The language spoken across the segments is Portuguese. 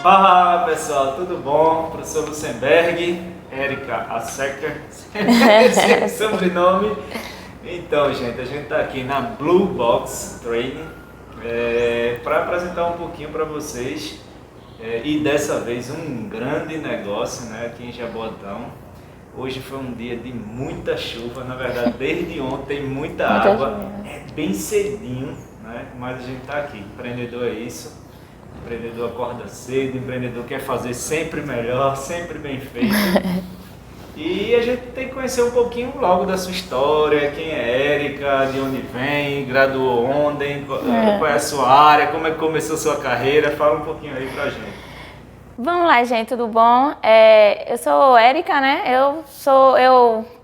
Fala pessoal, tudo bom? Professor Lucenberg, Érica Assecker, sobrenome. Então, gente, a gente está aqui na Blue Box Training para apresentar um pouquinho para vocês e dessa vez um grande negócio, né, aqui em Jaboatão. Hoje foi um dia de muita chuva, na verdade desde ontem muita água, é bem cedinho, né, mas a gente está aqui, empreendedor é isso. Empreendedor acorda cedo, empreendedor quer fazer sempre melhor, sempre bem feito. E a gente tem que conhecer um pouquinho logo da sua história, quem é Érica, de onde vem, graduou onde, qual é a sua área, como é que começou a sua carreira, fala um pouquinho aí pra gente. Vamos lá, gente, tudo bom? Eu sou Érica, né? Eu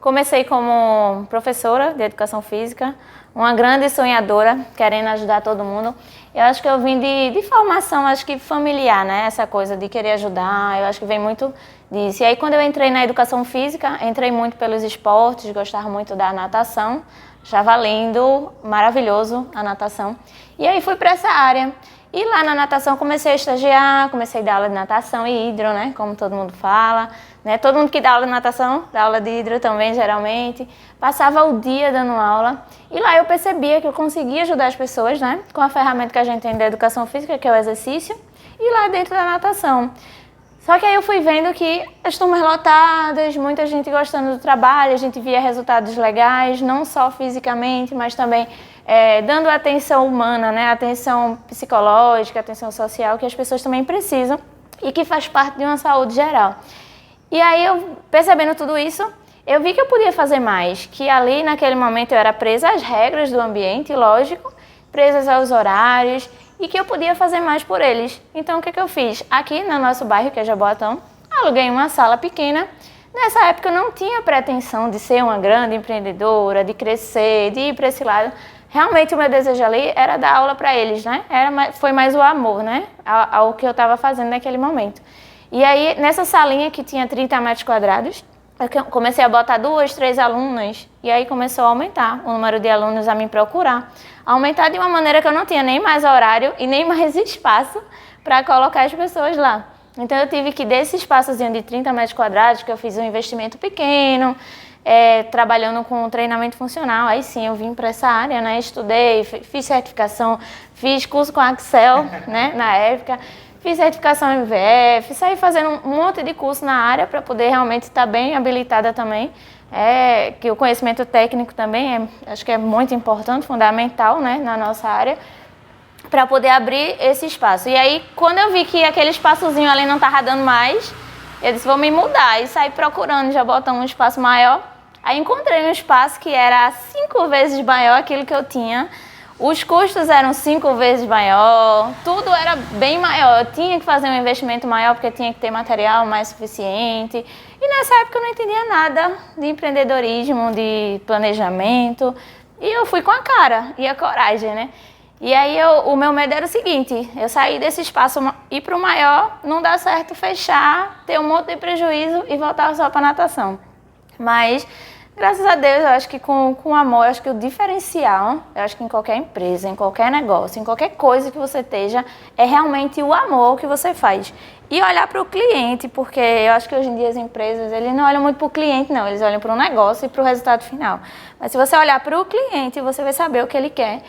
comecei como professora de educação física, uma grande sonhadora, querendo ajudar todo mundo. Eu acho que eu vim de formação, acho que familiar, né? Essa coisa de querer ajudar, eu acho que vem muito disso. E aí, quando eu entrei na educação física, entrei muito pelos esportes, gostava muito da natação, achava lindo, maravilhoso a natação. E aí, fui para essa área. E lá na natação comecei a estagiar, comecei a dar aula de natação e hidro, né? Como todo mundo fala, né? Todo mundo que dá aula de natação, dá aula de hidro também, geralmente. Passava o dia dando aula. E lá eu percebia que eu conseguia ajudar as pessoas, né? Com a ferramenta que a gente tem da educação física, que é o exercício, e lá dentro da natação. Só que aí eu fui vendo que as turmas lotadas, muita gente gostando do trabalho, a gente via resultados legais, não só fisicamente, mas também dando atenção humana, né? Atenção psicológica, atenção social, que as pessoas também precisam e que faz parte de uma saúde geral. E aí, eu percebendo tudo isso, eu vi que eu podia fazer mais, que ali naquele momento eu era presa às regras do ambiente, lógico, presas aos horários, e que eu podia fazer mais por eles. Então, o que eu fiz? Aqui no nosso bairro, que é Jaboatão, aluguei uma sala pequena. Nessa época eu não tinha pretensão de ser uma grande empreendedora, de crescer, de ir para esse lado. Realmente o meu desejo ali era dar aula para eles, né? Foi mais o amor, né? Ao que eu estava fazendo naquele momento. E aí, nessa salinha que tinha 30 metros quadrados, eu comecei a botar 2, 3 alunas, e aí começou a aumentar o número de alunos a me procurar. Aumentar de uma maneira que eu não tinha nem mais horário e nem mais espaço para colocar as pessoas lá. Então eu tive que, desse espaçozinho de 30 metros quadrados, que eu fiz um investimento pequeno, trabalhando com treinamento funcional, aí sim eu vim para essa área, né? Estudei, fiz certificação, fiz curso com Axel, né? Na época. Fiz certificação MVF, saí fazendo um monte de curso na área para poder realmente estar bem habilitada também. Que o conhecimento técnico também acho que é muito importante, fundamental, né, na nossa área, para poder abrir esse espaço. E aí, quando eu vi que aquele espaçozinho ali não estava dando mais, eu disse, vou me mudar. E saí procurando, já botar um espaço maior. Aí encontrei um espaço que era 5 vezes maior aquilo que eu tinha. Os custos eram 5 vezes maior, tudo era bem maior. Eu tinha que fazer um investimento maior porque tinha que ter material mais suficiente. E nessa época eu não entendia nada de empreendedorismo, de planejamento. E eu fui com a cara e a coragem, né? E aí o meu medo era o seguinte, eu sair desse espaço, ir para o maior, não dar certo, fechar, ter um monte de prejuízo e voltar só para natação. Mas, graças a Deus, eu acho que com amor, eu acho que o diferencial, eu acho que em qualquer empresa, em qualquer negócio, em qualquer coisa que você esteja, é realmente o amor que você faz. E olhar para o cliente, porque eu acho que hoje em dia as empresas, eles não olham muito para o cliente, não, eles olham para o negócio e para o resultado final. Mas se você olhar para o cliente, você vai saber o que ele quer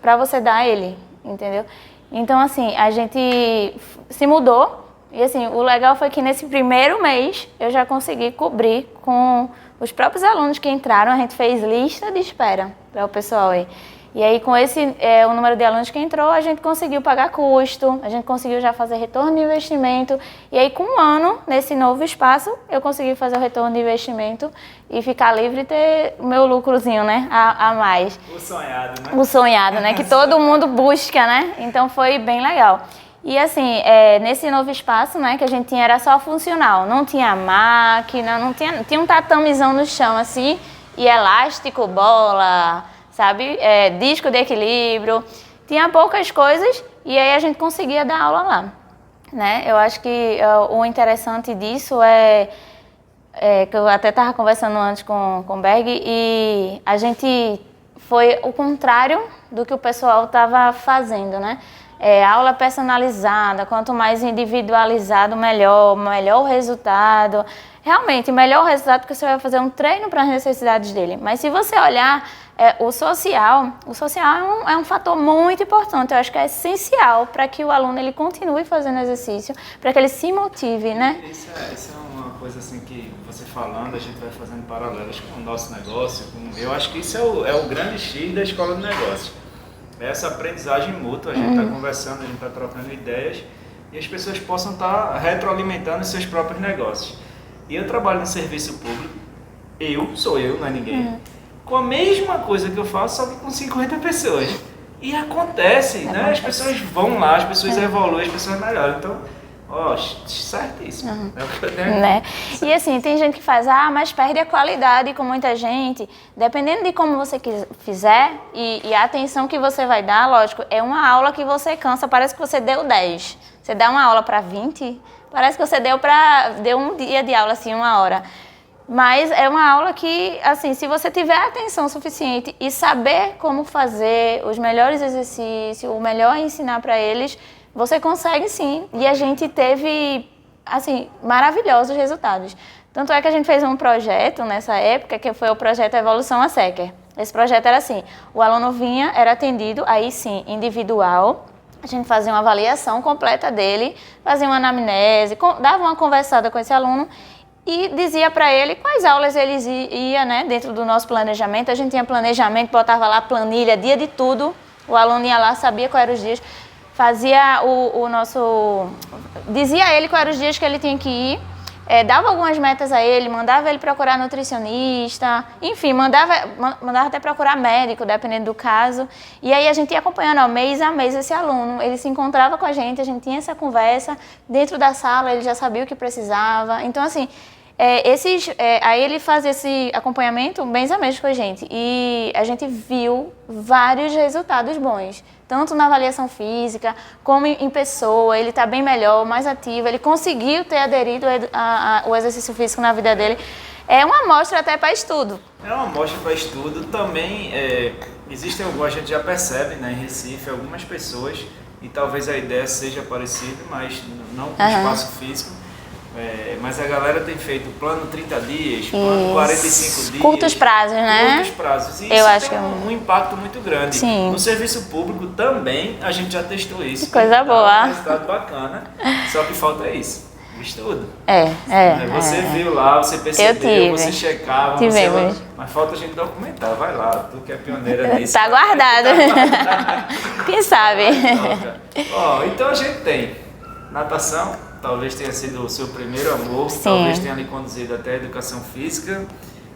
para você dar a ele, entendeu? Então, assim, a gente se mudou e, assim, o legal foi que nesse primeiro mês eu já consegui cobrir com os próprios alunos que entraram, a gente fez lista de espera para o pessoal aí. E aí, com o número de alunos que entrou, a gente conseguiu pagar custo, a gente conseguiu já fazer retorno de investimento. E aí, com um ano, nesse novo espaço, eu consegui fazer o retorno de investimento e ficar livre e ter o meu lucrozinho, né, a mais. O sonhado, né? O sonhado, né, que todo mundo busca, né? Então, foi bem legal. E assim, nesse novo espaço, né, que a gente tinha, era só funcional. Não tinha máquina, tinha um tatamizão no chão, assim, e elástico, bola, sabe? Disco de equilíbrio. Tinha poucas coisas e aí a gente conseguia dar aula lá, né? Eu acho que o interessante disso que eu até estava conversando antes com o Berg, e a gente foi o contrário do que o pessoal estava fazendo, né? aula personalizada, quanto mais individualizado, melhor o resultado. Realmente, melhor o resultado porque você vai fazer um treino para as necessidades dele. Mas se você olhar o social é um fator muito importante. Eu acho que é essencial para que o aluno ele continue fazendo exercício, para que ele se motive, né? Isso é uma coisa assim que você falando, a gente vai fazendo paralelos com o nosso negócio. Eu acho que isso é o grande X da escola de negócios. Essa aprendizagem mútua, a gente está conversando, a gente está trocando ideias e as pessoas possam estar retroalimentando os seus próprios negócios. E eu trabalho no serviço público, sou eu, não é ninguém, com a mesma coisa que eu faço, só que com 50 pessoas. E acontece, né? As pessoas vão lá, as pessoas evoluem, as pessoas melhoram. Então, certíssimo. É o que eu tenho. Né? E assim, tem gente que faz, mas perde a qualidade com muita gente. Dependendo de como você fizer e a atenção que você vai dar, lógico, é uma aula que você cansa, parece que você deu 10. Você dá uma aula para 20, parece que você deu um dia de aula, assim, 1 hora. Mas é uma aula que, assim, se você tiver atenção suficiente e saber como fazer os melhores exercícios, o melhor ensinar para eles, você consegue sim. E a gente teve, assim, maravilhosos resultados. Tanto é que a gente fez um projeto nessa época, que foi o projeto Evolução a Secker. Esse projeto era assim, o aluno vinha, era atendido, aí sim, individual. A gente fazia uma avaliação completa dele, fazia uma anamnese, dava uma conversada com esse aluno e dizia para ele quais aulas eles iam, né, dentro do nosso planejamento. A gente tinha planejamento, botava lá planilha, dia de tudo, o aluno ia lá, sabia quais eram os dias, fazia dizia a ele quais eram os dias que ele tinha que ir, dava algumas metas a ele, mandava ele procurar nutricionista, enfim, mandava até procurar médico, dependendo do caso. E aí a gente ia acompanhando mês a mês esse aluno, ele se encontrava com a gente tinha essa conversa, dentro da sala ele já sabia o que precisava. Então assim, aí ele fazia esse acompanhamento mês a mês com a gente e a gente viu vários resultados bons, tanto na avaliação física como em pessoa. Ele está bem melhor, mais ativo, ele conseguiu ter aderido ao exercício físico na vida dele. É uma amostra até para estudo. É uma amostra para estudo também. Existem algumas, a gente já percebe, né, em Recife, algumas pessoas, e talvez a ideia seja parecida, mas não com espaço físico. Mas a galera tem feito plano 30 dias, plano 45 dias. Curtos prazos, né? Curtos prazos. E eu isso acho tem um impacto muito grande. Sim. No serviço público também a gente já testou isso. Que coisa boa. Um resultado bacana. Só que falta isso. O estudo. Você viu lá, você percebeu, você checava. Mas falta a gente documentar. Vai lá, tu que é pioneira nisso. Tá guardado. Quem sabe? Então a gente tem natação. Talvez tenha sido o seu primeiro amor, sim. Talvez tenha lhe conduzido até a educação física.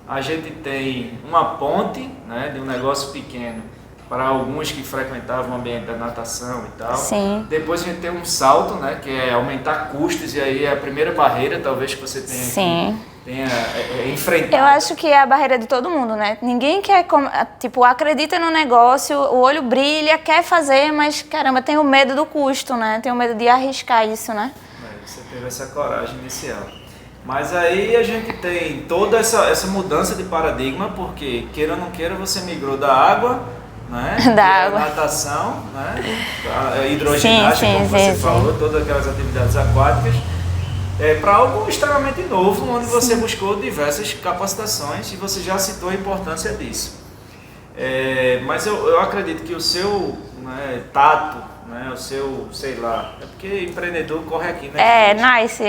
A gente tem uma ponte, né, de um negócio pequeno para alguns que frequentavam o ambiente da natação e tal. Sim. Depois a gente tem um salto, né, que é aumentar custos, e aí é a primeira barreira talvez que você tenha enfrentado. Eu acho que é a barreira de todo mundo, né? Ninguém quer, acredita no negócio, o olho brilha, quer fazer, mas caramba, tem o medo do custo, né? Tem o medo de arriscar isso, né? Você teve essa coragem inicial. Mas aí a gente tem toda essa mudança de paradigma, porque queira ou não queira, você migrou da água, né? Da água. Natação, né? A hidroginástica, como você falou, todas aquelas atividades aquáticas, para algo extremamente novo, onde você buscou diversas capacitações e você já citou a importância disso. Mas eu acredito que o seu tato, o seu, sei lá, é porque empreendedor corre aqui, né? Nice.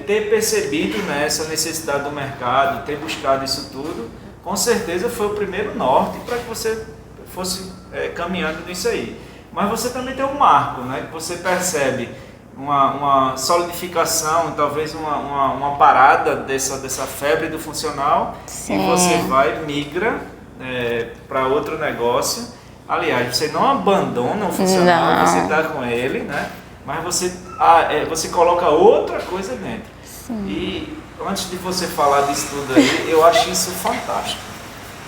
Ter percebido, né, essa necessidade do mercado, ter buscado isso tudo, com certeza foi o primeiro norte para que você fosse caminhando nisso aí. Mas você também tem um marco, né, que você percebe uma solidificação, talvez uma parada dessa febre do funcional. Sim. E você migra para outro negócio. Aliás, você não abandona o funcional, você está com ele, né? Mas você coloca outra coisa dentro. Sim. E antes de você falar disso tudo aí, eu acho isso fantástico.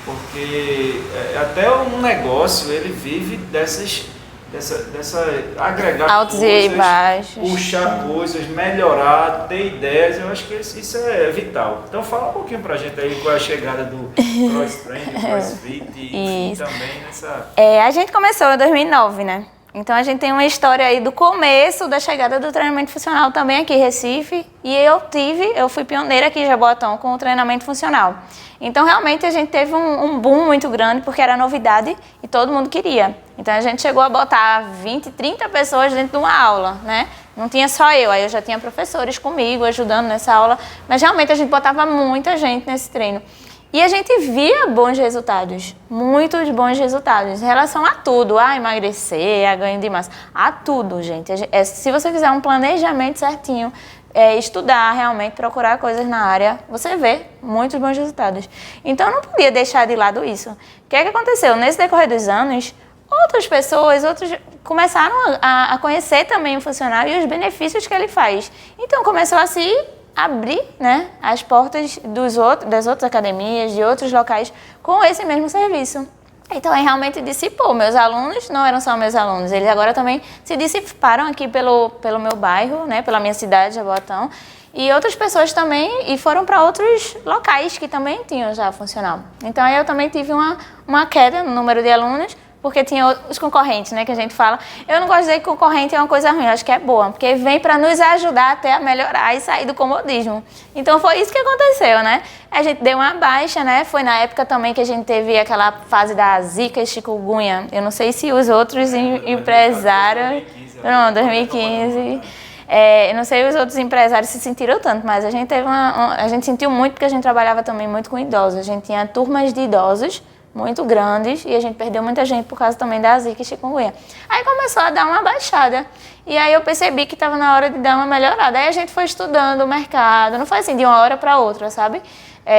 Porque até um negócio, ele vive dessa agregar altos coisas, e baixos, puxar coisas, melhorar, ter ideias. Eu acho que isso é vital. Então fala um pouquinho pra gente aí qual é a chegada do cross-training, do crossfit e também nessa... a gente começou em 2009, né? Então a gente tem uma história aí do começo da chegada do treinamento funcional também aqui em Recife. E eu fui pioneira aqui em Jaboatão com o treinamento funcional. Então realmente a gente teve um boom muito grande porque era novidade e todo mundo queria. Então a gente chegou a botar 20, 30 pessoas dentro de uma aula, né? Não tinha só eu, aí eu já tinha professores comigo ajudando nessa aula, mas realmente a gente botava muita gente nesse treino. E a gente via bons resultados, muitos bons resultados em relação a tudo, a emagrecer, a ganho de massa, a tudo, gente. Se você fizer um planejamento certinho, estudar realmente, procurar coisas na área, você vê muitos bons resultados. Então eu não podia deixar de lado isso. O que é que aconteceu? Nesse decorrer dos anos, outras pessoas começaram a conhecer também o funcionário e os benefícios que ele faz. Então começou a se abrir, né, as portas das outras academias, de outros locais, com esse mesmo serviço. Então aí realmente dissipou. Meus alunos não eram só meus alunos, eles agora também se dissiparam aqui pelo meu bairro, né, pela minha cidade, Jaboatão, e outras pessoas também, e foram para outros locais que também tinham já funcional. Então aí eu também tive uma queda no número de alunos, porque tinha os concorrentes, né, que a gente fala. Eu não gosto de dizer que concorrente é uma coisa ruim, eu acho que é boa, porque vem para nos ajudar até a melhorar e sair do comodismo. Então foi isso que aconteceu, né? A gente deu uma baixa, né? Foi na época também que a gente teve aquela fase da zika e chikungunya. Eu não sei se os outros empresários... Não, 2015... eu não sei os outros empresários se sentiram tanto, mas a gente teve a gente sentiu muito porque a gente trabalhava também muito com idosos. A gente tinha turmas de idosos muito grandes e a gente perdeu muita gente por causa também da zika e chikungunya. Aí começou a dar uma baixada e aí eu percebi que estava na hora de dar uma melhorada. Aí a gente foi estudando o mercado, não foi assim de uma hora para outra, sabe?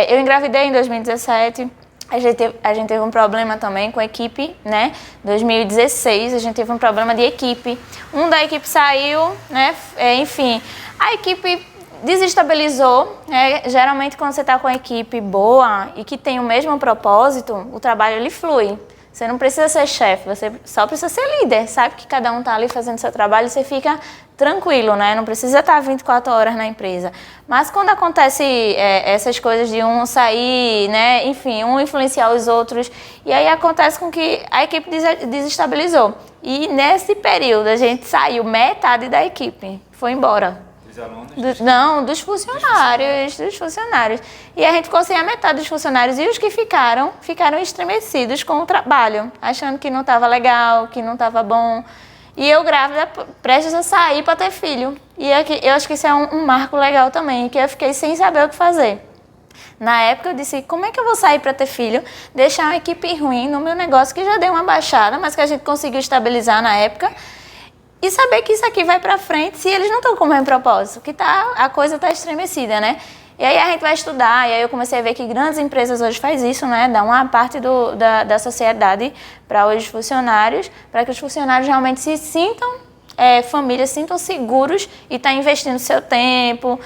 Eu engravidei em 2017, a gente teve um problema também com a equipe, né? 2016 a gente teve um problema de equipe. Um da equipe saiu, né? Enfim, a equipe desestabilizou, né? Geralmente quando você está com a equipe boa e que tem o mesmo propósito, o trabalho ele flui. Você não precisa ser chefe, você só precisa ser líder, sabe que cada um está ali fazendo seu trabalho e você fica tranquilo, né? Não precisa estar 24 horas na empresa. Mas quando acontece essas coisas de um sair, né? Enfim, um influenciar os outros, e aí acontece com que a equipe desestabilizou. E nesse período a gente saiu metade da equipe, foi embora. Dos funcionários. E a gente ficou sem a metade dos funcionários e os que ficaram estremecidos com o trabalho, achando que não estava legal, que não estava bom. E eu grávida, prestes a sair para ter filho. E eu acho que isso é um marco legal também, que eu fiquei sem saber o que fazer. Na época eu disse, como é que eu vou sair para ter filho, deixar uma equipe ruim no meu negócio que já deu uma baixada, mas que a gente conseguiu estabilizar na época, e saber que isso aqui vai para frente se eles não estão com o mesmo propósito, que a coisa está estremecida, né? E aí a gente vai estudar, e aí eu comecei a ver que grandes empresas hoje fazem isso, né? Dá uma parte da sociedade para os funcionários, para que os funcionários realmente se sintam, famílias, sintam seguros e tá investindo seu tempo,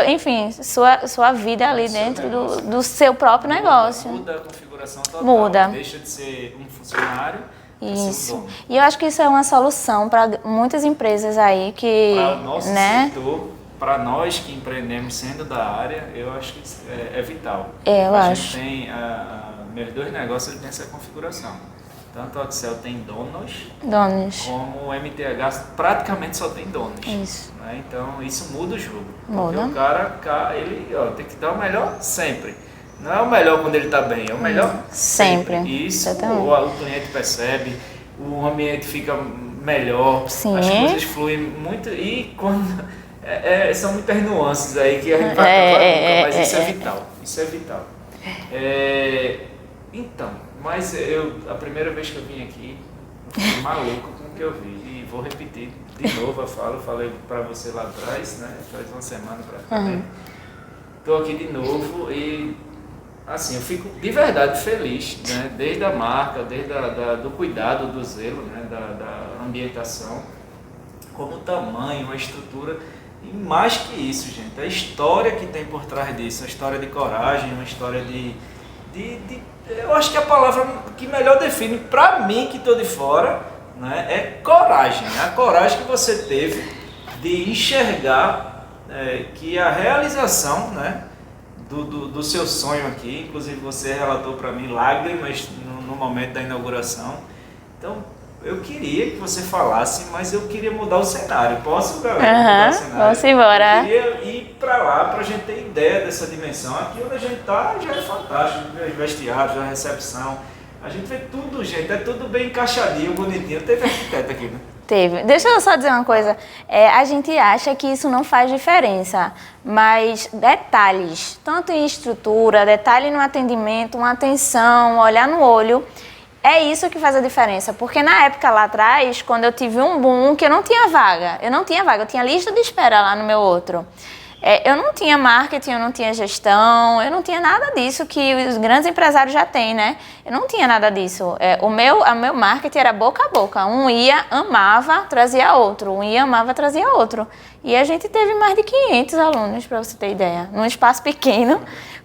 enfim, sua vida ali dentro do seu próprio negócio. Muda a configuração total. Muda. Deixa de ser um funcionário. Isso. E eu acho que isso é uma solução para muitas empresas aí que... Para o nosso setor, para nós que empreendemos sendo da área, eu acho que isso é vital. Eu acho. A gente tem, meus dois negócios têm essa configuração. Tanto o Axel tem donos, como o MTH praticamente só tem donos. Isso. Né? Então isso muda o jogo. Muda. Porque o cara ele tem que dar o melhor sempre. Não é o melhor quando ele está bem, é o melhor sempre. E isso o cliente percebe, o ambiente fica melhor, Sim. As coisas fluem muito e quando são muitas nuances aí que a gente vai trabalhar, mas isso é vital. Isso é vital. Então, mas a primeira vez que eu vim aqui, eu fiquei maluco com o que eu vi. E vou repetir de novo falei para você lá atrás, né? Faz uma semana praticamente. Estou aqui de novo e assim, eu fico de verdade feliz, né? Desde a marca, desde do cuidado, do zelo, né? da ambientação, como o tamanho, a estrutura, e mais que isso, gente, a história que tem por trás disso, a história de coragem, uma história eu acho que a palavra que melhor define para mim que estou de fora, né? É coragem, a coragem que você teve de enxergar que a realização, né? Do seu sonho aqui, inclusive você relatou para mim lágrimas no momento da inauguração. Então, eu queria que você falasse, mas eu queria mudar o cenário. Posso, galera? Mudar o cenário? Vamos embora. Eu queria ir para lá para a gente ter ideia dessa dimensão. Aqui onde a gente está já é fantástico, os vestiários, a recepção. A gente vê tudo, gente, é tudo bem encaixadinho, bonitinho. Teve arquiteto aqui, né? Teve. Deixa eu só dizer uma coisa. A gente acha que isso não faz diferença, mas detalhes, tanto em estrutura, detalhe no atendimento, uma atenção, olhar no olho, é isso que faz a diferença. Porque na época lá atrás, quando eu tive um boom, que eu não tinha vaga, eu tinha lista de espera lá no meu outro. Eu não tinha marketing, eu não tinha gestão, eu não tinha nada disso que os grandes empresários já têm, né? Eu não tinha nada disso. O meu marketing era boca a boca. Um ia, amava, trazia outro. Um ia, amava, trazia outro. E a gente teve mais de 500 alunos, para você ter ideia. Num espaço pequeno,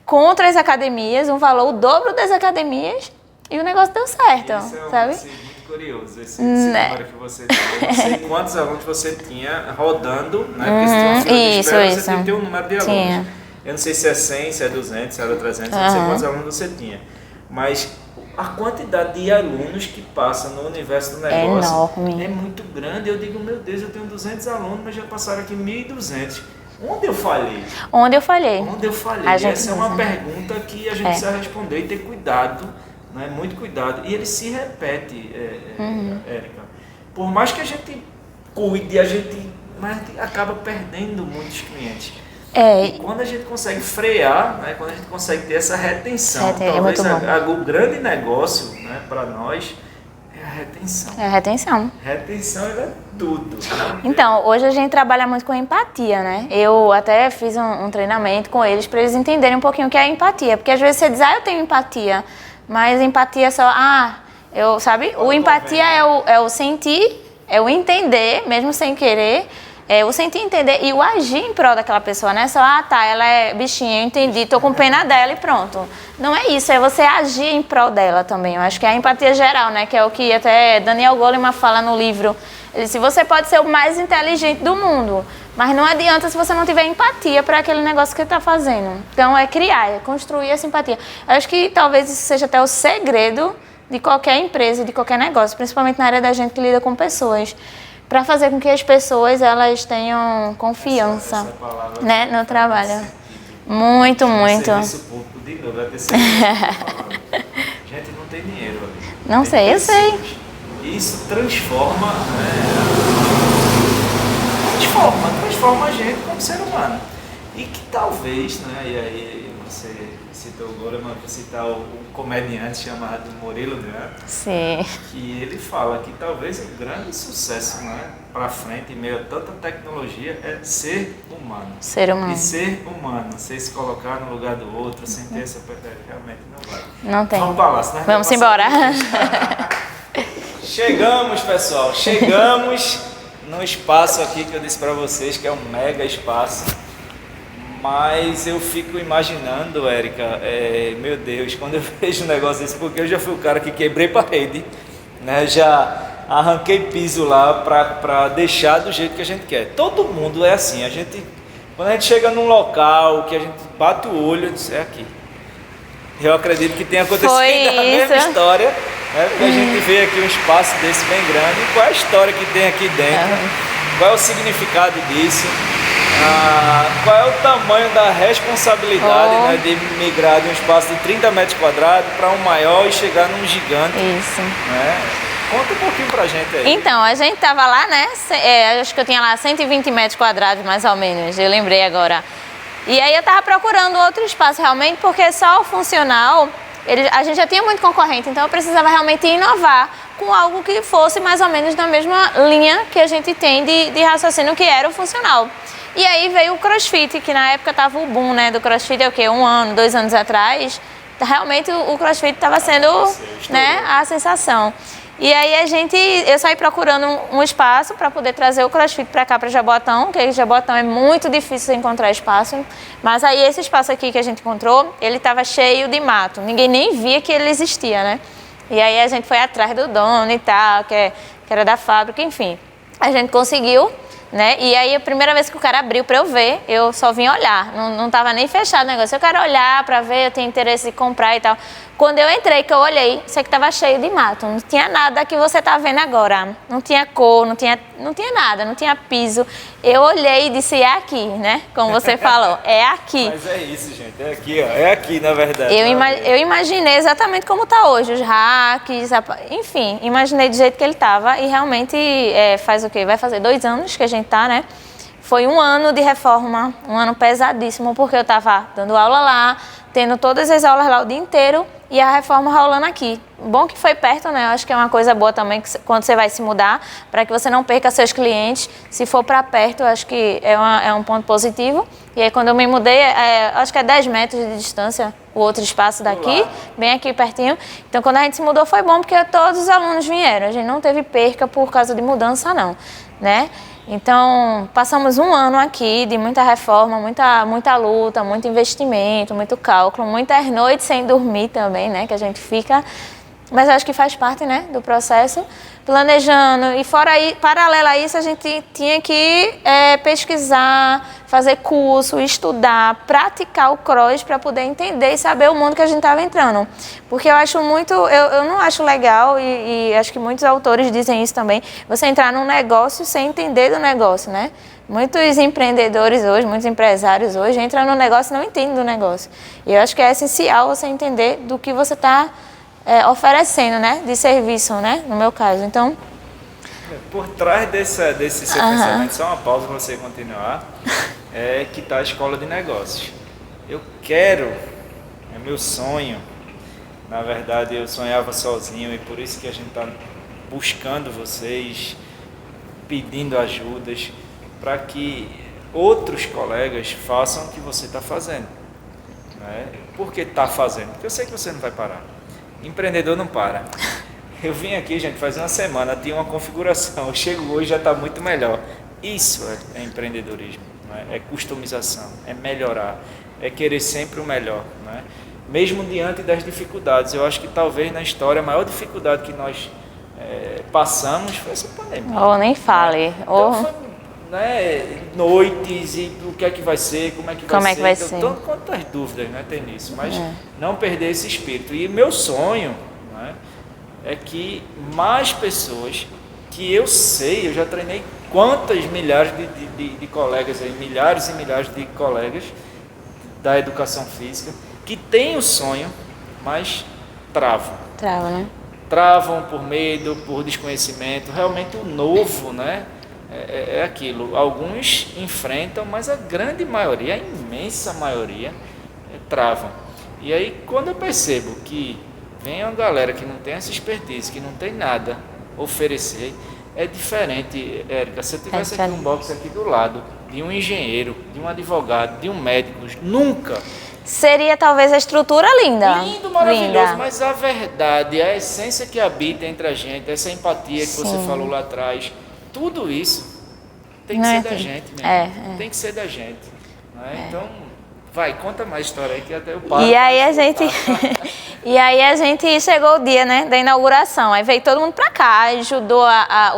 com 3 academias, um valor o dobro das academias, e o negócio deu certo, sabe? Muito curioso esse número que você tem. Eu não sei quantos alunos você tinha rodando, né? Porque se tinha uma fila de espera, você tem que ter um número de alunos. Eu não sei se é 100, se é 200, se era 300, eu não sei quantos alunos você tinha. Mas a quantidade de alunos que passa no universo do negócio é muito grande. Eu digo, meu Deus, eu tenho 200 alunos, mas já passaram aqui 1.200. Onde eu falhei? Onde eu falhei? Essa é uma pergunta que a gente precisa responder e ter cuidado. Né? Muito cuidado. E ele se repete, Érica. Por mais que a gente cuide, mas a gente acaba perdendo muitos clientes. E quando a gente consegue frear, né? Quando a gente consegue ter essa retenção, talvez o grande negócio, né, para nós é a retenção. É a retenção. Retenção é tudo. Né? Então, hoje a gente trabalha muito com empatia, né? Eu até fiz um treinamento com eles para eles entenderem um pouquinho o que é empatia. Porque às vezes você diz, eu tenho empatia. Mas empatia é só, sabe? O empatia é o sentir, é o entender, mesmo sem querer, é o sentir, entender e o agir em prol daquela pessoa, né? Só, ela é bichinha, eu entendi, tô com pena dela e pronto. Não é isso, é você agir em prol dela também. Eu acho que é a empatia geral, né? Que é o que até Daniel Goleman fala no livro. Ele disse, você pode ser o mais inteligente do mundo, mas não adianta se você não tiver empatia para aquele negócio que está fazendo. Então, é criar, é construir essa empatia. Eu acho que talvez isso seja até o segredo de qualquer empresa, de qualquer negócio, principalmente na área da gente que lida com pessoas, para fazer com que as pessoas elas tenham confiança né, no trabalho. Muito, muito. Serviço público de novo, vai ter serviço. Gente, não tem dinheiro ali. Não sei, eu sei. Isso transforma, transforma a gente como ser humano. E que talvez, né, e aí você citou o Goleman, vou citar um comediante chamado Murilo Gun, Sim. que ele fala que talvez o grande sucesso, né, para frente, em meio a tanta tecnologia, é ser humano. Ser humano. E ser humano, sem se colocar no lugar do outro, sem ter essa perspectiva, realmente não vai. Não tem. Vamos para lá, senão vamos embora. Chegamos, pessoal, chegamos no espaço aqui que eu disse para vocês que é um mega espaço, mas eu fico imaginando, Érica, meu Deus, quando eu vejo um negócio desse, porque eu já fui o cara que quebrei parede, né, já arranquei piso lá para deixar do jeito que a gente quer. Todo mundo é assim, quando a gente chega num local que a gente bate o olho, diz, é aqui. Eu acredito que tenha acontecido a mesma história, né? Porque a gente vê aqui um espaço desse bem grande. Qual é a história que tem aqui dentro? Qual é o significado disso? Qual é o tamanho da responsabilidade né, de migrar de um espaço de 30 metros quadrados para um maior e chegar num gigante? Isso. Né? Conta um pouquinho pra gente aí. Então, a gente tava lá, né? Acho que eu tinha lá 120 metros quadrados, mais ou menos. Eu lembrei agora. E aí eu tava procurando outro espaço realmente, porque só o funcional, a gente já tinha muito concorrente, então eu precisava realmente inovar com algo que fosse mais ou menos na mesma linha que a gente tem de raciocínio, que era o funcional. E aí veio o CrossFit, que na época tava o boom, né, do CrossFit, é o quê? 1 ano, 2 anos atrás. Realmente o CrossFit estava sendo, né, a sensação. E aí eu saí procurando um espaço para poder trazer o CrossFit para cá, para Jaboatão, porque Jaboatão é muito difícil encontrar espaço. Mas aí esse espaço aqui que a gente encontrou, ele estava cheio de mato. Ninguém nem via que ele existia, né? E aí a gente foi atrás do dono e tal, que era da fábrica, enfim. A gente conseguiu, né? E aí a primeira vez que o cara abriu para eu ver, eu só vim olhar. Não estava nem fechado o negócio. Eu quero olhar para ver, eu tenho interesse de comprar e tal. Quando eu entrei, que eu olhei, isso aqui estava cheio de mato. Não tinha nada que você está vendo agora. Não tinha cor, não tinha nada, não tinha piso. Eu olhei e disse, é aqui, né? Como você falou, é aqui. Mas é isso, gente. É aqui, ó. É aqui, na verdade. Eu imaginei exatamente como está hoje, os racks, enfim, imaginei do jeito que ele estava e realmente faz o quê? Vai fazer 2 anos que a gente está, né? Foi um ano de reforma, um ano pesadíssimo, porque eu estava dando aula lá, tendo todas as aulas lá o dia inteiro e a reforma rolando aqui. Bom que foi perto, né? Eu acho que é uma coisa boa também que quando você vai se mudar, para que você não perca seus clientes. Se for para perto, eu acho que é um ponto positivo. E aí quando eu me mudei, acho que é 10 metros de distância o outro espaço daqui, bem aqui pertinho. Então quando a gente se mudou foi bom porque todos os alunos vieram. A gente não teve perca por causa de mudança não, né? Então, passamos um ano aqui de muita reforma, muita luta, muito investimento, muito cálculo, muitas noites sem dormir também, né, que a gente fica, mas eu acho que faz parte, né, do processo, planejando. E fora aí, paralelo a isso, a gente tinha que pesquisar, fazer curso, estudar, praticar o cross para poder entender e saber o mundo que a gente estava entrando. Porque eu acho muito, eu não acho legal e acho que muitos autores dizem isso também, você entrar num negócio sem entender do negócio, né? Muitos empreendedores hoje, muitos empresários hoje entram no negócio e não entendem do negócio. E eu acho que é essencial você entender do que você está oferecendo, né? De serviço, né? No meu caso. Então, por trás desse seu pensamento, só uma pausa para você continuar, que está a escola de negócios. Eu quero, é meu sonho, na verdade eu sonhava sozinho e por isso que a gente está buscando vocês, pedindo ajudas, para que outros colegas façam o que você está fazendo. Né? Por que está fazendo? Porque eu sei que você não vai parar. Empreendedor não para. Eu vim aqui, gente, faz uma semana, tinha uma configuração, eu chego hoje já está muito melhor. Isso é empreendedorismo, né? É customização, é melhorar, é querer sempre o melhor, né? Mesmo diante das dificuldades. Eu acho que talvez na história a maior dificuldade que nós passamos foi essa pandemia. nem fale. Então, foi, né, noites e o que é que vai ser, como é que vai ser. Então, quantas dúvidas, né, tem nisso, mas não perder esse espírito. E meu sonho, né, é que mais pessoas, que eu sei, eu já treinei quantas milhares de colegas aí, milhares e milhares de colegas da educação física, que têm o sonho, mas travam. Né? Travam por medo, por desconhecimento. Realmente o novo, né, é aquilo. Alguns enfrentam, mas a grande maioria, a imensa maioria, travam. E aí quando eu percebo que vem uma galera que não tem essa expertise, que não tem nada a oferecer, é diferente, Érica. Se eu tivesse aqui um box aqui do lado, de um engenheiro, de um advogado, de um médico, nunca... Seria talvez a estrutura linda. Lindo, maravilhoso, mas a verdade, a essência que habita entre a gente, essa empatia que você falou lá atrás, tudo isso tem que ser da gente mesmo. Tem que ser da gente. Né? Então, vai, conta mais história aí que até eu paro. E aí a gente chegou o dia, né, da inauguração. Aí veio todo mundo pra cá, ajudou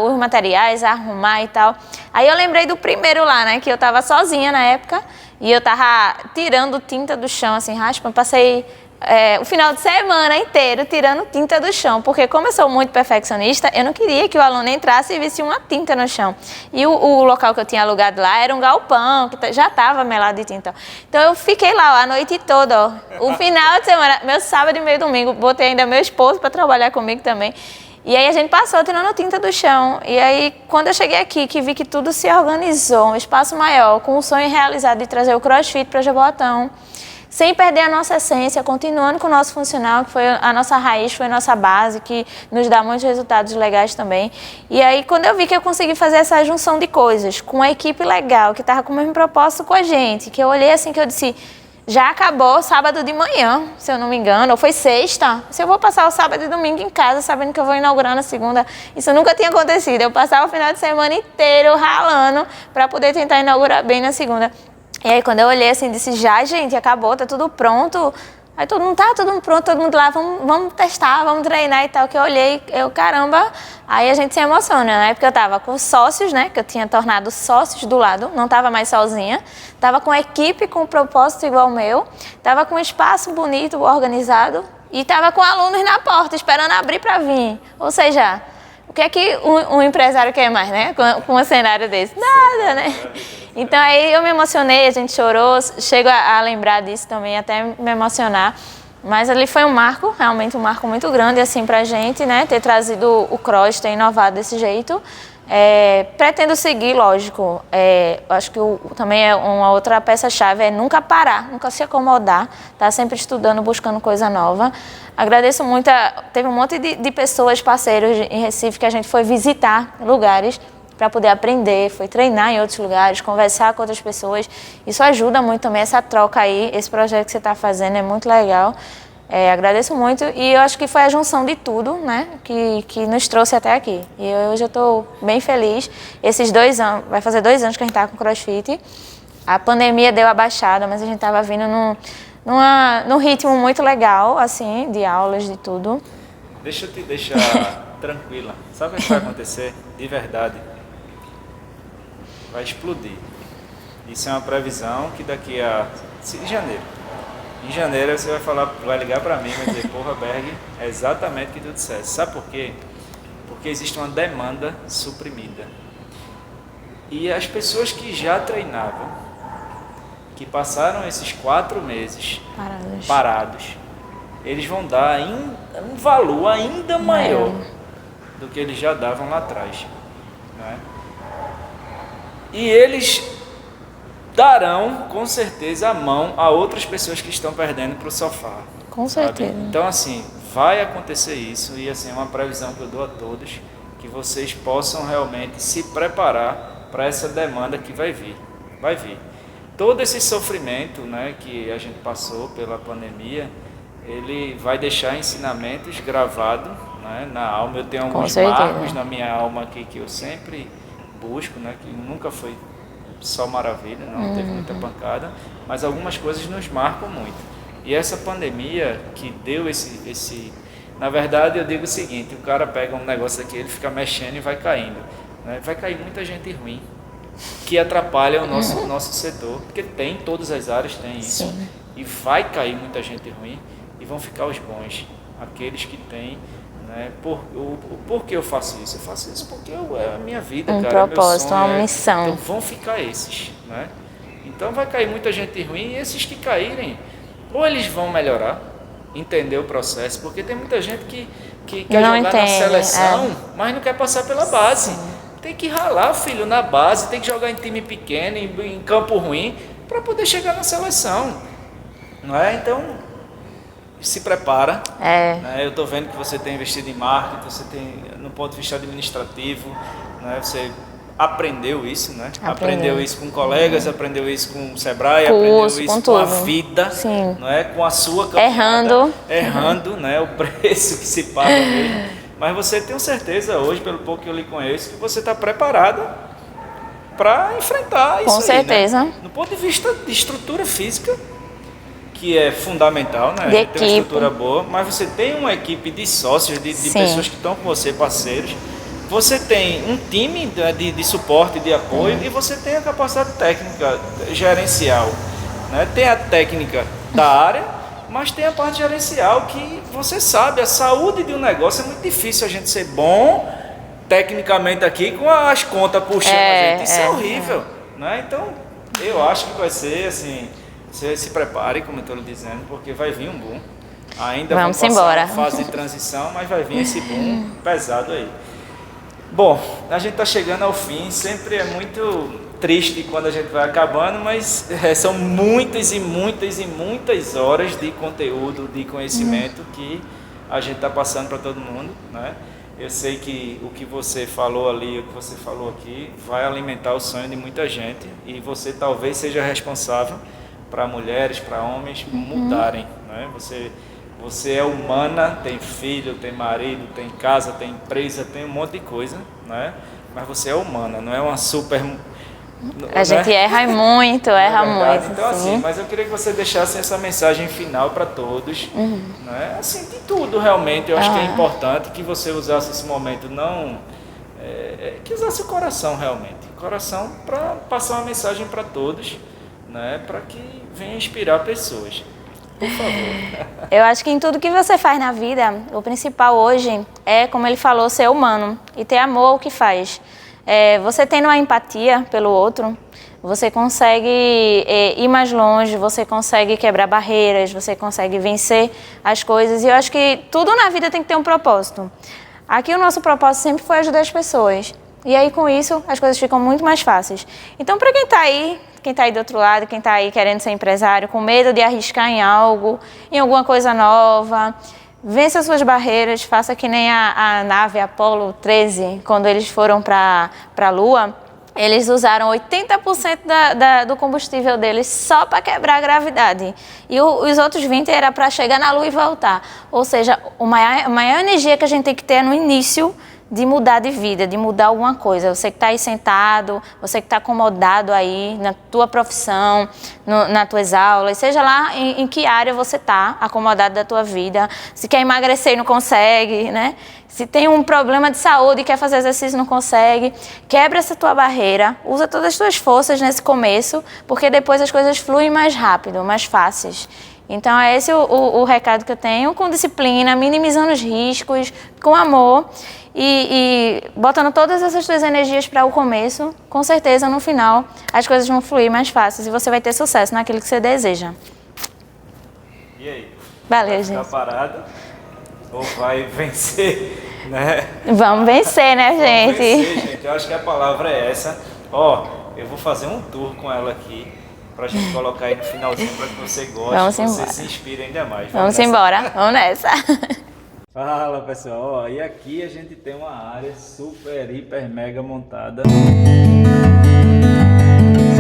os materiais a arrumar e tal. Aí eu lembrei do primeiro lá, né, que eu tava sozinha na época. E eu tava tirando tinta do chão, assim, raspando. Passei o final de semana inteiro tirando tinta do chão. Porque como eu sou muito perfeccionista, eu não queria que o aluno entrasse e visse uma tinta no chão. E o local que eu tinha alugado lá era um galpão, que já tava melado de tinta. Então eu fiquei lá a noite toda, ó. O final de semana, meu sábado e meu domingo, botei ainda meu esposo para trabalhar comigo também. E aí a gente passou tirando tinta do chão. E aí, quando eu cheguei aqui, que vi que tudo se organizou, um espaço maior, com o sonho realizado de trazer o CrossFit para Jaboatão, sem perder a nossa essência, continuando com o nosso funcional, que foi a nossa raiz, foi a nossa base, que nos dá muitos resultados legais também. E aí, quando eu vi que eu consegui fazer essa junção de coisas, com uma equipe legal, que estava com o mesmo propósito com a gente, que eu olhei assim, que eu disse... Já acabou sábado de manhã, se eu não me engano, ou foi sexta. Se eu vou passar o sábado e domingo em casa, sabendo que eu vou inaugurar na segunda, isso nunca tinha acontecido. Eu passava o final de semana inteiro ralando para poder tentar inaugurar bem na segunda. E aí quando eu olhei assim, disse, já gente, acabou, tá tudo pronto. Aí todo mundo, tá tudo pronto, todo mundo lá, vamos testar, vamos treinar e tal. Que eu olhei, caramba, aí a gente se emociona, né? Porque eu tava com sócios, né? Que eu tinha tornado sócios do lado, não tava mais sozinha. Tava com equipe com propósito igual ao meu. Tava com um espaço bonito, organizado. e estava com alunos na porta, esperando abrir para vir. Ou seja, o que é que um empresário quer mais, né? Com um cenário desse? Nada, né? Então aí eu me emocionei, a gente chorou, chego a lembrar disso também, até me emocionar. Mas ali foi um marco, realmente um marco muito grande assim pra gente, né? Ter trazido o cross, ter inovado desse jeito. Pretendo seguir, lógico. Acho que também é uma outra peça-chave, é nunca parar, nunca se acomodar, tá sempre estudando, buscando coisa nova. Agradeço muito, teve um monte de pessoas, parceiros em Recife, que a gente foi visitar lugares para poder aprender, foi treinar em outros lugares, conversar com outras pessoas. Isso ajuda muito também, essa troca aí, esse projeto que você está fazendo é muito legal. Agradeço muito e eu acho que foi a junção de tudo, né, que nos trouxe até aqui. E hoje eu estou bem feliz. Esses 2 anos, vai fazer 2 anos que a gente está com CrossFit. A pandemia deu a baixada, mas a gente estava vindo num ritmo muito legal, assim, de aulas, de tudo. Deixa eu te deixar tranquila. Sabe o que vai acontecer? De verdade. Vai explodir. Isso é uma previsão que daqui a... Em janeiro você vai ligar para mim e vai dizer, porra, Berg, é exatamente o que tu disseste. Sabe por quê? Porque existe uma demanda suprimida. E as pessoas que já treinavam, que passaram esses 4 meses parados, eles vão dar um valor ainda maior do que eles já davam lá atrás. Né? E eles darão, com certeza, a mão a outras pessoas que estão perdendo para o sofá. Com certeza. Então, assim, vai acontecer isso e, assim, é uma previsão que eu dou a todos, que vocês possam realmente se preparar para essa demanda que vai vir. Vai vir. Todo esse sofrimento, né, que a gente passou pela pandemia, ele vai deixar ensinamentos gravados, né, na alma. Eu tenho alguns marcos na minha alma aqui que eu sempre busco, né, que nunca foi só maravilha, não teve muita pancada, mas algumas coisas nos marcam muito. E essa pandemia que deu esse... Na verdade, eu digo o seguinte, o cara pega um negócio aqui, ele fica mexendo e vai caindo. Né? Vai cair muita gente ruim, que atrapalha o nosso setor, porque tem, todas as áreas tem isso. Sim. E vai cair muita gente ruim e vão ficar os bons, aqueles que têm... Por que eu faço isso? Eu faço isso porque é a minha vida, cara. Propósito, uma missão. Então vão ficar esses, né? Então vai cair muita gente ruim e esses que caírem, ou eles vão melhorar, entender o processo, porque tem muita gente que quer jogar na seleção, mas não quer passar pela base. Sim. Tem que ralar, filho, na base, tem que jogar em time pequeno, em campo ruim, para poder chegar na seleção, não é? Então... se prepara. Né? Eu estou vendo que você tem investido em marketing, você tem, no ponto de vista administrativo, né? Você aprendeu isso, né? Aprendeu isso com colegas, aprendeu isso com o Sebrae, aprendeu isso com a vida, não é? Com a sua caminhada, errando, né? O preço que se paga mesmo. Mas você tem certeza hoje, pelo pouco que eu lhe conheço, que você está preparada para enfrentar isso. Com certeza. Né? No ponto de vista de estrutura física, que é fundamental, né? Tem uma estrutura boa, mas você tem uma equipe de sócios, de pessoas que estão com você, parceiros. Você tem um time de suporte, de apoio, e você tem a capacidade técnica, gerencial. Né? Tem a técnica da área, mas tem a parte gerencial que você sabe, a saúde de um negócio é muito difícil a gente ser bom tecnicamente aqui com as contas puxando a gente. Isso é horrível. Né? Então, eu acho que vai ser assim... Você se prepare, como eu estou lhe dizendo, porque vai vir um boom. Ainda vamos passar uma fase de transição, mas vai vir esse boom pesado aí. Bom, a gente está chegando ao fim. Sempre é muito triste quando a gente vai acabando, mas são muitas e muitas e muitas horas de conteúdo, de conhecimento que a gente está passando para todo mundo, né? Eu sei que o que você falou ali, o que você falou aqui, vai alimentar o sonho de muita gente e você talvez seja responsável para mulheres, para homens mudarem, né? Você é humana, tem filho, tem marido, tem casa, tem empresa, tem um monte de coisa, né? Mas você é humana, não é uma super... A gente erra muito, erra muito. Então assim, mas eu queria que você deixasse essa mensagem final para todos, né? Assim, de tudo realmente, eu acho que é importante que você usasse esse momento, que usasse o coração realmente, coração para passar uma mensagem para todos, né? Para que venha inspirar pessoas. por favor. Eu acho que em tudo que você faz na vida, o principal hoje é, como ele falou, ser humano e ter amor ao que faz. Você tendo uma empatia pelo outro, você consegue ir mais longe, você consegue quebrar barreiras, você consegue vencer as coisas. E eu acho que tudo na vida tem que ter um propósito. Aqui o nosso propósito sempre foi ajudar as pessoas. E aí com isso as coisas ficam muito mais fáceis. Então para quem está aí do outro lado, quem está aí querendo ser empresário, com medo de arriscar em algo, em alguma coisa nova, vença as suas barreiras, faça que nem a nave Apollo 13, quando eles foram para a Lua. Eles usaram 80% do combustível deles só para quebrar a gravidade. E os outros 20% era para chegar na Lua e voltar. Ou seja, a maior energia que a gente tem que ter é no início de mudar de vida, de mudar alguma coisa. Você que está aí sentado, você que está acomodado aí na tua profissão, nas tuas aulas, seja lá em que área você está acomodado da tua vida. Se quer emagrecer e não consegue, né? Se tem um problema de saúde e quer fazer exercício e não consegue, quebra essa tua barreira, usa todas as tuas forças nesse começo, porque depois as coisas fluem mais rápido, mais fáceis. Então é esse o recado que eu tenho, com disciplina, minimizando os riscos, com amor e botando todas essas tuas energias para o começo, com certeza no final as coisas vão fluir mais fáceis e você vai ter sucesso naquilo que você deseja. E aí? Valeu, vai gente. Ficar parada ou vai vencer, né? Vamos vencer, né, gente? Vamos vencer, gente. Eu acho que a palavra é essa. Ó, eu vou fazer um tour com ela aqui pra gente colocar aí no finalzinho para que você goste, Vamos você embora. se inspire ainda mais. Vamos embora, vamos nessa. Fala pessoal, ó, e aqui a gente tem uma área super, hiper, mega montada.